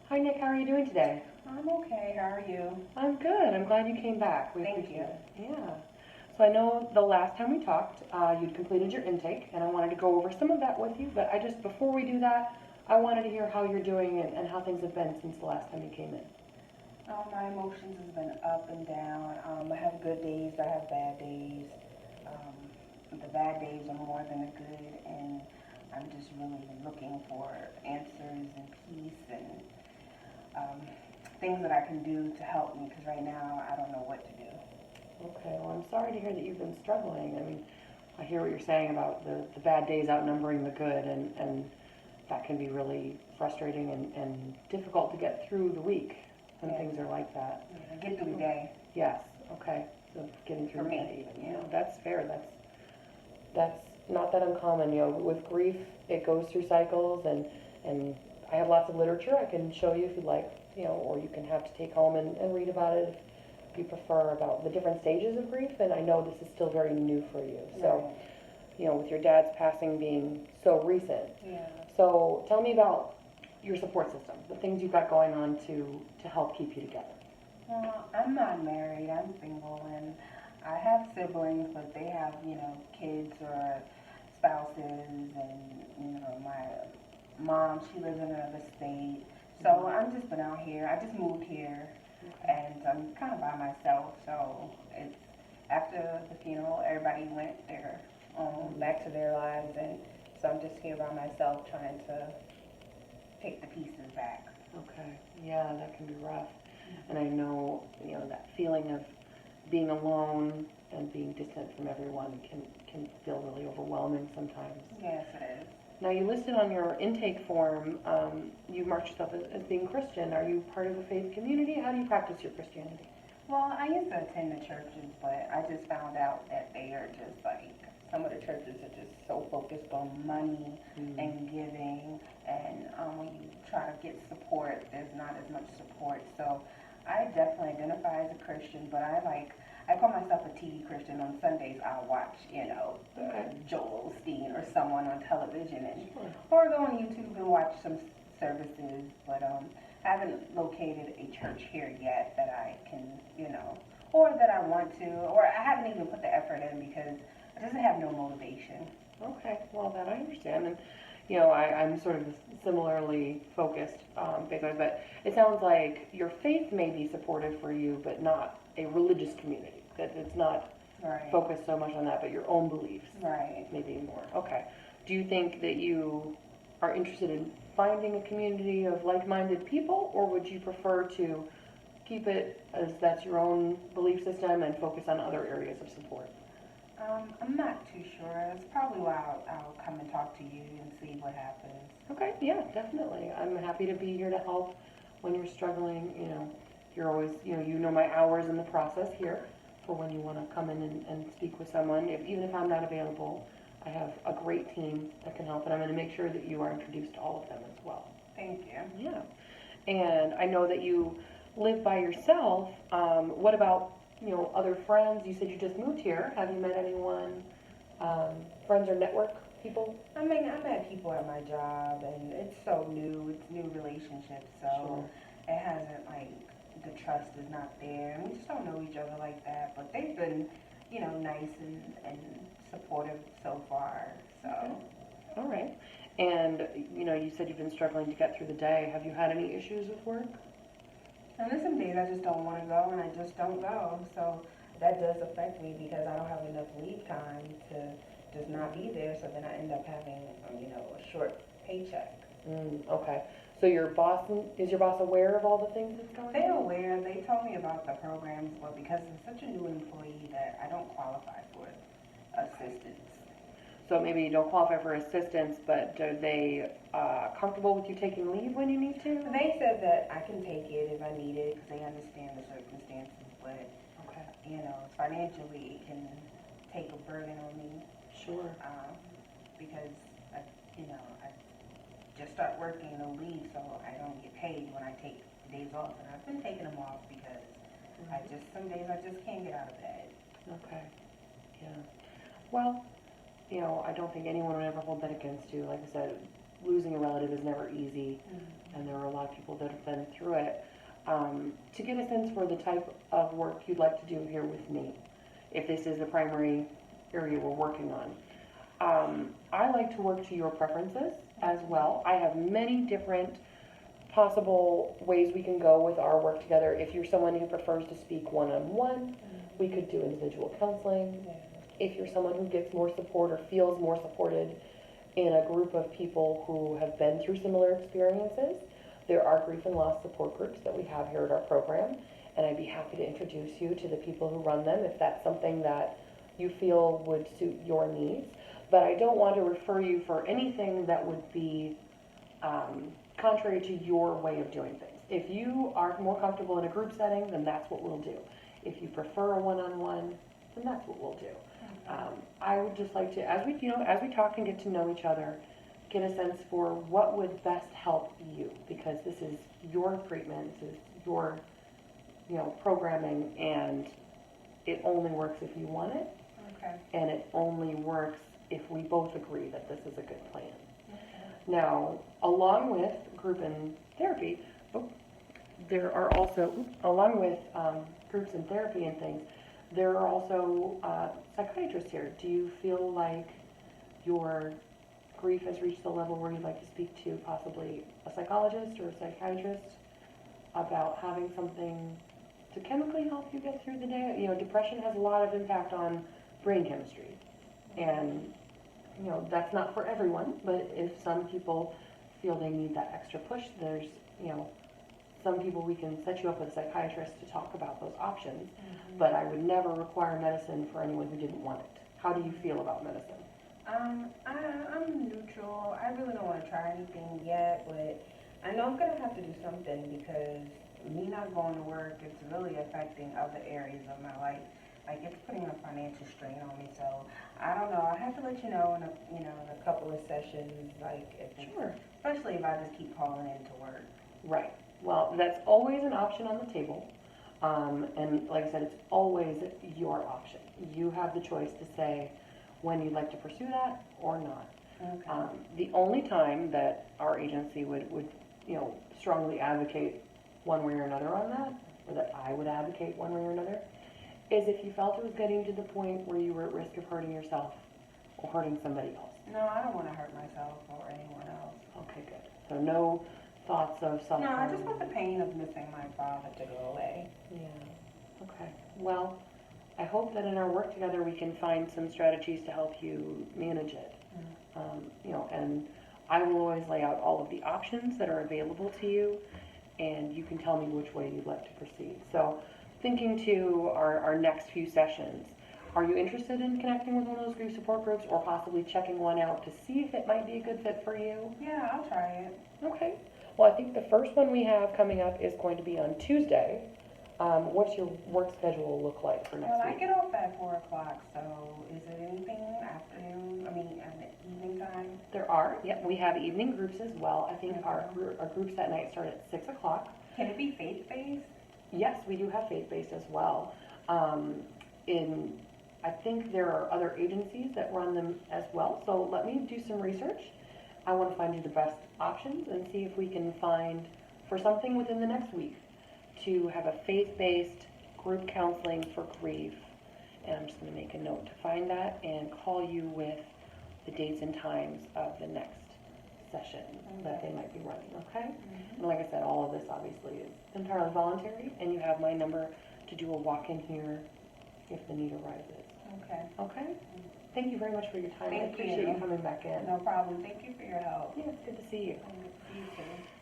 Hi Nick, how are you doing today? I'm okay. How are you? I'm good. I'm glad you came back. We Thank appreciate you. it. Yeah. So I know the last time we talked, you'd completed your intake, and I wanted to go over some of that with you. But before we do that, I wanted to hear how you're doing and how things have been since the last time you came in. My emotions has been up and down. I have good days. I have bad days. The bad days are more than the good, and I'm just really looking for answers and peace and um, things that I can do to help me. Because right now I don't know what to do. Okay. Well, I'm sorry to hear that you've been struggling. I mean, I hear what you're saying about the bad days outnumbering the good, and that can be really frustrating and difficult to get through the week when Yeah. things are like that. Yeah, get through the day. Yes. Okay. So getting through For the me, day, even. yeah. That's fair. That's not that uncommon. With grief, it goes through cycles, and I have lots of literature I can show you if you'd like, or you can have to take home and read about it if you prefer, about the different stages of grief. And I know this is still very new for you. So, with your dad's passing being so recent. Yeah. So tell me about your support system, the things you've got going on to help keep you together. Well, I'm not married. I'm single, and I have siblings, but they have, kids or spouses, and my mom, she lives in another state. So I've just been out here. I just moved here, and I'm kind of by myself. So it's after the funeral, everybody went their back to their lives, and so I'm just here by myself, trying to take the pieces back. Okay. Yeah, that can be rough. And I know, that feeling of being alone and being distant from everyone can feel really overwhelming sometimes. Yes, it is. Now, you listed on your intake form, you marked yourself as being Christian. Are you part of a faith community? How do you practice your Christianity? Well, I used to attend the churches, but I just found out that they are just like, some of the churches are just so focused on money and giving, and when you try to get support, there's not as much support. So I definitely identify as a Christian, but I call myself a TV Christian. On Sundays, I'll watch, Okay. Joel Osteen or someone on television, Sure. or go on YouTube and watch some services, but I haven't located a church here yet that I can, or that I want to, or I haven't even put the effort in because I just have no motivation. Okay, well, that I understand. And, I'm sort of similarly focused faith-wise, but it sounds like your faith may be supportive for you, but not a religious community. That it's not Right. focused so much on that, but your own beliefs Right. maybe more. Okay. Do you think that you are interested in finding a community of like-minded people, or would you prefer to keep it as that's your own belief system and focus on other areas of support? I'm not too sure. That's probably why I'll come and talk to you and see what happens. Okay, yeah, definitely. I'm happy to be here to help when you're struggling. You're always, my hours in the process here for when you want to come in and speak with someone. Even if I'm not available, I have a great team that can help, and I'm going to make sure that you are introduced to all of them as well. Thank you. Yeah. And I know that you live by yourself. What about, other friends? You said you just moved here. Have you met anyone, friends or network people? I mean, I met people at my job, and it's so new. It's new relationships, so Sure. it hasn't like the trust is not there, and we just don't know each other like that. But they've been, nice and supportive so far. So. Okay. All right. And, you said you've been struggling to get through the day. Have you had any issues with work? And there's some days I just don't want to go, and I just don't go. So that does affect me because I don't have enough leave time to just not be there. So then I end up having, a short paycheck. Okay. So is your boss aware of all the things that's going on? They're aware. They told me about the programs, but because I'm such a new employee that I don't qualify for assistance. So maybe you don't qualify for assistance, but are they comfortable with you taking leave when you need to? They said that I can take it if I need it because they understand the circumstances, but Okay. financially it can take a burden on me. Sure. Because I just start working no leave, so I don't get paid when I take the days off, and I've been taking them off because some days I just can't get out of bed. Okay. Yeah. Well, I don't think anyone would ever hold that against you. Like I said, losing a relative is never easy, and there are a lot of people that have been through it. To get a sense for the type of work you'd like to do here with me, if this is the primary area we're working on. I like to work to your preferences as well. I have many different possible ways we can go with our work together. If you're someone who prefers to speak one-on-one, we could do individual counseling. If you're someone who gets more support or feels more supported in a group of people who have been through similar experiences, there are grief and loss support groups that we have here at our program, and I'd be happy to introduce you to the people who run them if that's something that you feel would suit your needs. But I don't want to refer you for anything that would be contrary to your way of doing things. If you are more comfortable in a group setting, then that's what we'll do. If you prefer a one-on-one, then that's what we'll do. I would just like to, as we talk and get to know each other, get a sense for what would best help you, because this is your treatment, this is your, programming, and it only works if you want it, and it only works if we both agree that this is a good plan. Now, along with group and therapy, there are also, along with groups and therapy and things, there are also psychiatrists here. Do you feel like your grief has reached the level where you'd like to speak to possibly a psychologist or a psychiatrist about having something to chemically help you get through the day? Depression has a lot of impact on brain chemistry, and that's not for everyone, but if some people feel they need that extra push, there's, some people we can set you up with a psychiatrist to talk about those options, but I would never require medicine for anyone who didn't want it. How do you feel about medicine? I'm neutral. I really don't want to try anything yet, but I know I'm going to have to do something because me not going to work, it's really affecting other areas of my life. Like, it's putting a financial strain on me, so I don't know. I have to let you know in a couple of sessions, like, Sure. Especially if I just keep calling in to work. Right. Well, that's always an option on the table, and like I said, it's always your option. You have the choice to say when you'd like to pursue that or not. Okay. The only time that our agency would strongly advocate one way or another on that, or that I would advocate one way or another, is if you felt it was getting to the point where you were at risk of hurting yourself or hurting somebody else. No, I don't want to hurt myself or anyone else. Okay, good. So no thoughts of self-harm? No, I just want the pain of missing my father to go away. Yeah. Okay. Well, I hope that in our work together we can find some strategies to help you manage it. And I will always lay out all of the options that are available to you, and you can tell me which way you'd like to proceed. So, thinking to our next few sessions, are you interested in connecting with one of those grief support groups or possibly checking one out to see if it might be a good fit for you? Yeah, I'll try it. Okay. Well, I think the first one we have coming up is going to be on Tuesday. What's your work schedule look like for next Well, week? I get off at 4 o'clock, so is it anything afternoon, evening time? There are. Yep, we have evening groups as well. I think our groups that night start at 6 o'clock. Can it be faith-based? Yes, we do have faith-based as well. I think there are other agencies that run them as well, so let me do some research. I want to find you the best options and see if we can find, for something within the next week, to have a faith-based group counseling for grief. And I'm just going to make a note to find that and call you with the dates and times of the next session that they might be running, okay? And like I said, all of this obviously is entirely voluntary, and you have my number to do a walk-in here if the need arises. Okay. Okay? Thank you very much for your time. I Thank appreciate you. you coming back in. No problem. Thank you for your help. Yeah, it's good to see you. Good to see you too.